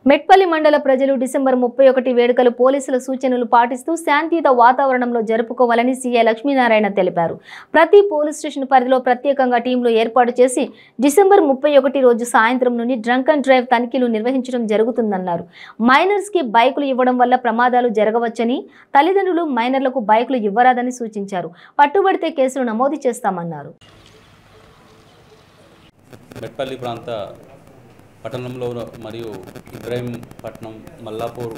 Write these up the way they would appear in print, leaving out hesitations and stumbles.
మెట్పల్లి మండల ప్రజలు డిసెంబర్ 31 వేడుకలు పోలీసుల సూచనలు పాటిస్తూ శాంతియుత వాతావరణంలో జరుపుకోవాలని సీఐ లక్ష్మీనారాయణ తెలిపారు. ప్రతి పోలీస్ స్టేషన్ పరిధిలో ప్రత్యేకంగా టీంలు ఏర్పాటు చేసి డిసెంబర్ 31 రోజు సాయంత్రం నుండి డ్రంక్ అండ్ డ్రైవ్ తనిఖీలు నిర్వహించడం జరుగుతుందన్నారు. మైనర్స్ కి బైకులు ఇవ్వడం వల్ల ప్రమాదాలు జరగవచ్చని, తల్లిదండ్రులు మైనర్లకు బైకులు ఇవ్వరాదని సూచించారు. పట్టుబడితే కేసులు నమోదు చేస్తామన్నారు. మెట్పల్లి ప్రాంత పట్టణంలో మరియు ఇబ్రాహీంపట్నం, మల్లాపూర్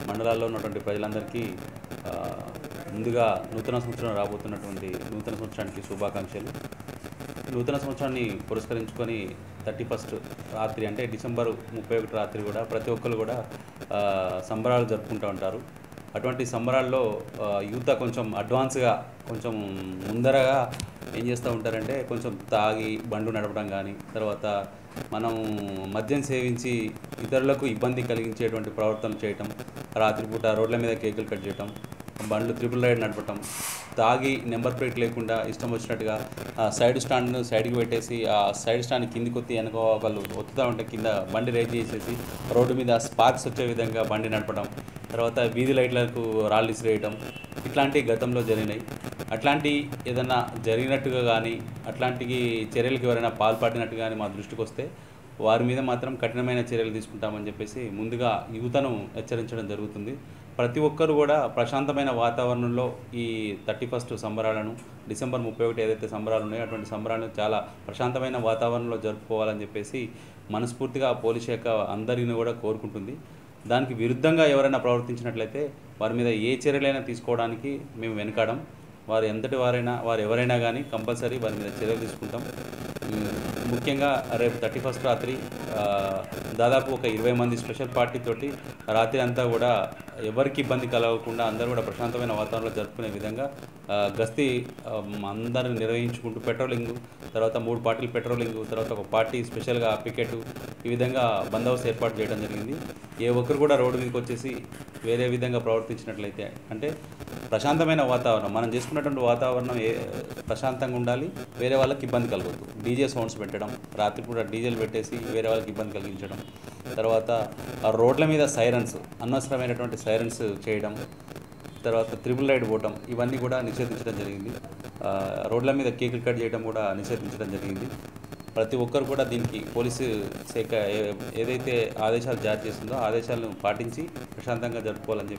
మండలాల్లో ఉన్నటువంటి ప్రజలందరికీ ముందుగా నూతన సంవత్సరం రాబోతున్నటువంటి నూతన సంవత్సరానికి శుభాకాంక్షలు. నూతన సంవత్సరాన్ని పురస్కరించుకొని 31 రాత్రి అంటే డిసెంబర్ 31 రాత్రి కూడా ప్రతి ఒక్కరు కూడా సంబరాలు జరుపుకుంటూ ఉంటారు. అటువంటి సంబరాల్లో యూత్ కొంచెం అడ్వాన్స్గా కొంచెం ముందరగా ఏం చేస్తూ ఉంటారంటే కొంచెం తాగి బండ్లు నడపడం కానీ, తర్వాత మనం మద్యం సేవించి ఇతరులకు ఇబ్బంది కలిగించేటువంటి ప్రవర్తనలు చేయటం, రాత్రిపూట రోడ్ల మీద కేకులు కట్ చేయటం, బండ్లు ట్రిపుల్ రైడ్ నడపటం, తాగి నెంబర్ ప్లేట్ లేకుండా ఇష్టం వచ్చినట్టుగా సైడ్ స్టాండ్ను సైడ్కి పెట్టేసి ఆ సైడ్ స్టాండ్ కిందికి కొత్తి వెనక వాళ్ళు ఒత్తుతూ ఉంటే కింద బండి రైడ్ చేసేసి రోడ్డు మీద స్పార్క్స్ వచ్చే విధంగా బండి నడపడం, తర్వాత వీధి లైట్లకు రాళ్ళు ఇసిరేయటం, ఇట్లాంటి గతంలో జరిగినాయి. అట్లాంటి ఏదన్నా జరిగినట్టుగా కానీ అట్లాంటి చర్యలకు ఎవరైనా పాల్పడినట్టు కానీ మా దృష్టికి వస్తే వారి మీద మాత్రం కఠినమైన చర్యలు తీసుకుంటామని చెప్పేసి ముందుగా యువతను హెచ్చరించడం జరుగుతుంది. ప్రతి ఒక్కరు కూడా ప్రశాంతమైన వాతావరణంలో ఈ 31 సంబరాలను, డిసెంబర్ 31 ఏదైతే సంబరాలు ఉన్నాయో అటువంటి సంబరాలను చాలా ప్రశాంతమైన వాతావరణంలో జరుపుకోవాలని చెప్పేసి మనస్ఫూర్తిగా పోలీస్ శాఖ అందరిని కూడా కోరుకుంటుంది. దానికి విరుద్ధంగా ఎవరైనా ప్రవర్తించినట్లయితే వారి మీద ఏ చర్యలైనా తీసుకోవడానికి మేము వెనకాడం. వారు ఎంతటి వారైనా వారు ఎవరైనా కానీ కంపల్సరీ వారి మీద చర్యలు తీసుకుంటాం. ముఖ్యంగా రేపు 31 రాత్రి దాదాపు ఒక 20 మంది స్పెషల్ పార్టీ తోటి రాత్రి అంతా కూడా ఎవరికి ఇబ్బంది కలగకుండా అందరూ కూడా ప్రశాంతమైన వాతావరణంలో జరుపుకునే విధంగా గస్తీ అందరూ నిర్వహించుకుంటూ పెట్రోలింగ్, తర్వాత 3 పార్టీలు పెట్రోలింగ్, తర్వాత ఒక పార్టీ స్పెషల్గా పికెట్, ఈ విధంగా బందోబస్తు ఏర్పాటు చేయడం జరిగింది. ఏ ఒక్కరు కూడా రోడ్డు మీదకి వచ్చేసి వేరే విధంగా ప్రవర్తించినట్లయితే అంటే ప్రశాంతమైన వాతావరణం మనం చేసుకున్నటువంటి వాతావరణం ప్రశాంతంగా ఉండాలి, వేరే వాళ్ళకి ఇబ్బంది కలగద్దు. డీజే సౌండ్స్ పెట్టడం, రాత్రిపూట డీజేలు పెట్టేసి వేరే వాళ్ళకి ఇబ్బంది కలిగించడం, తర్వాత ఆ రోడ్ల మీద సైరన్స్, అనవసరమైనటువంటి సైరన్స్ చేయడం, తర్వాత ట్రిపుల్ రైడ్ పోవటం, ఇవన్నీ కూడా నిషేధించడం జరిగింది. రోడ్ల మీద కేకులు కట్ చేయడం కూడా నిషేధించడం జరిగింది. ప్రతి ఒక్కరు కూడా దీనికి పోలీసు శాఖ ఏదైతే ఆదేశాలు జారీ చేస్తుందో ఆదేశాలను పాటించి ప్రశాంతంగా జరుపుకోవాలని